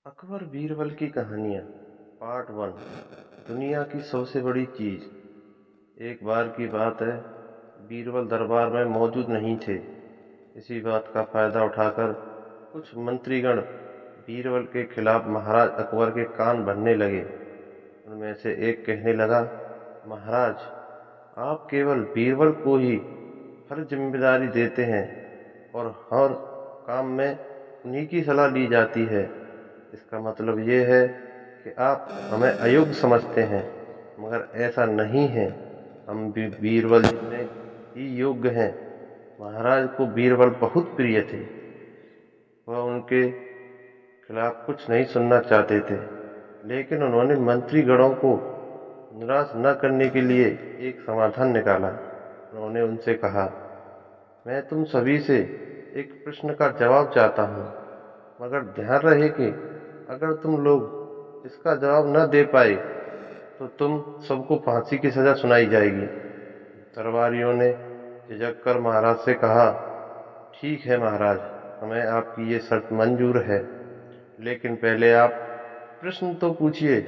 अकबर बीरबल की कहानियाँ part one. दुनिया की सबसे बड़ी चीज। एक बार की बात है, बीरबल दरबार में मौजूद नहीं थे। इसी बात का फायदा उठाकर कुछ मंत्रीगण बीरबल के खिलाफ महाराज अकबर के कान भरने लगे। उनमें से एक कहने लगा, महाराज, आप केवल बीरबल को ही हर जिम्मेदारी देते हैं और हर काम में उन्हीं की सलाह ली जाती है। इसका मतलब ये है कि आप हमें अयोग्य समझते हैं, मगर ऐसा नहीं है। हम भी बीरबल जितने ही योग्य हैं। महाराज को बीरबल बहुत प्रिय थे। वह उनके खिलाफ कुछ नहीं सुनना चाहते थे, लेकिन उन्होंने मंत्रीगणों को निराश न करने के लिए एक समाधान निकाला। उन्होंने उनसे कहा, मैं तुम सभी से एक प्रश्न का जवाब चाहता हूँ, मगर ध्यान रहे कि अगर तुम लोग इसका जवाब न दे पाए तो तुम सबको फांसी की सजा सुनाई जाएगी। दरबारियों ने झिझक कर महाराज से कहा, ठीक है महाराज, हमें आपकी ये शर्त मंजूर है, लेकिन पहले आप प्रश्न तो पूछिए।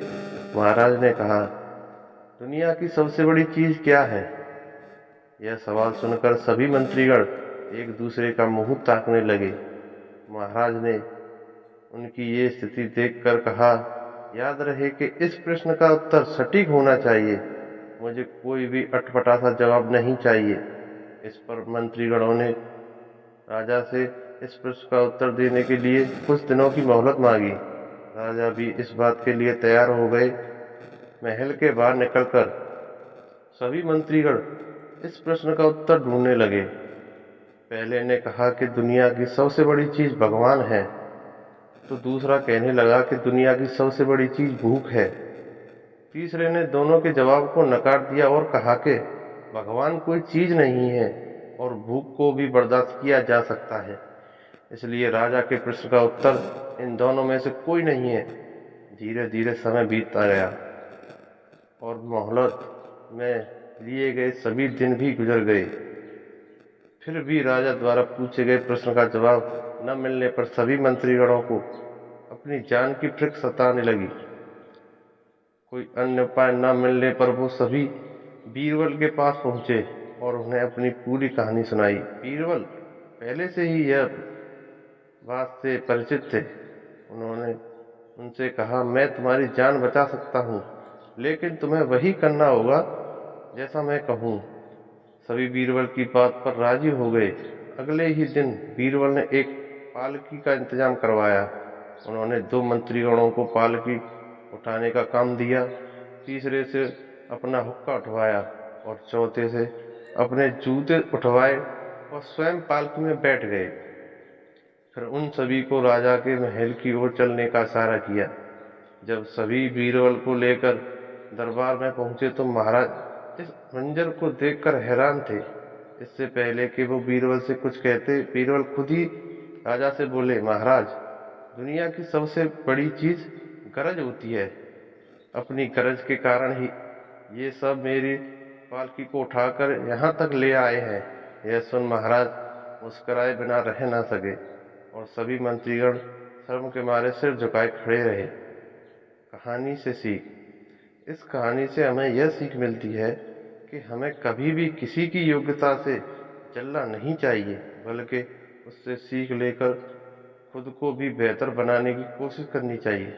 महाराज ने कहा, दुनिया की सबसे बड़ी चीज क्या है? यह सवाल सुनकर सभी मंत्रीगण एक दूसरे का मुंह ताकने लगे। महाराज ने उनकी ये स्थिति देखकर कहा, याद रहे कि इस प्रश्न का उत्तर सटीक होना चाहिए। मुझे कोई भी अटपटा सा जवाब नहीं चाहिए। इस पर मंत्रीगणों ने राजा से इस प्रश्न का उत्तर देने के लिए कुछ दिनों की मोहलत मांगी। राजा भी इस बात के लिए तैयार हो गए। महल के बाहर निकलकर सभी मंत्रीगण इस प्रश्न का उत्तर ढूंढने लगे। पहले ने कहा कि दुनिया की सबसे बड़ी चीज भगवान है, तो दूसरा कहने लगा कि दुनिया की सबसे बड़ी चीज भूख है। तीसरे ने दोनों के जवाब को नकार दिया और कहा कि भगवान कोई चीज नहीं है और भूख को भी बर्दाश्त किया जा सकता है। इसलिए राजा के प्रश्न का उत्तर इन दोनों में से कोई नहीं है। धीरे धीरे समय बीतता गया और मोहलत में लिए गए सभी दिन भी गुजर गए। फिर भी राजा द्वारा पूछे गए प्रश्न का जवाब न मिलने पर सभी मंत्रीगणों को अपनी जान की फिक्र सताने लगी। कोई अन्य उपाय न मिलने पर वो सभी बीरबल के पास पहुंचे और उन्हें अपनी पूरी कहानी सुनाई। बीरबल पहले से ही यह बात से परिचित थे। उन्होंने उनसे कहा, मैं तुम्हारी जान बचा सकता हूँ, लेकिन तुम्हें वही करना होगा जैसा मैं कहूँ। सभी बीरबल की बात पर राजी हो गए। अगले ही दिन बीरबल ने एक पालकी का इंतजाम करवाया। उन्होंने दो मंत्रीगणों को पालकी उठाने का काम दिया, तीसरे से अपना हुक्का उठवाया और चौथे से अपने जूते उठवाए और स्वयं पालकी में बैठ गए। फिर उन सभी को राजा के महल की ओर चलने का इशारा किया। जब सभी बीरबल को लेकर दरबार में पहुंचे तो महाराज इस मंजर को देखकर हैरान थे। इससे पहले कि वो बीरबल से कुछ कहते, बीरबल खुद ही राजा से बोले, महाराज, दुनिया की सबसे बड़ी चीज गरज होती है। अपनी गरज के कारण ही ये सब मेरी पालकी को उठाकर यहाँ तक ले आए हैं। यह सुन महाराज मुस्कुराए बिना रह न सके और सभी मंत्रीगण शर्म के मारे सिर झुकाए खड़े रहे। कहानी से सीख। इस कहानी से हमें यह सीख मिलती है कि हमें कभी भी किसी की योग्यता से जलना नहीं चाहिए, बल्कि उससे सीख लेकर खुद को भी बेहतर बनाने की कोशिश करनी चाहिए।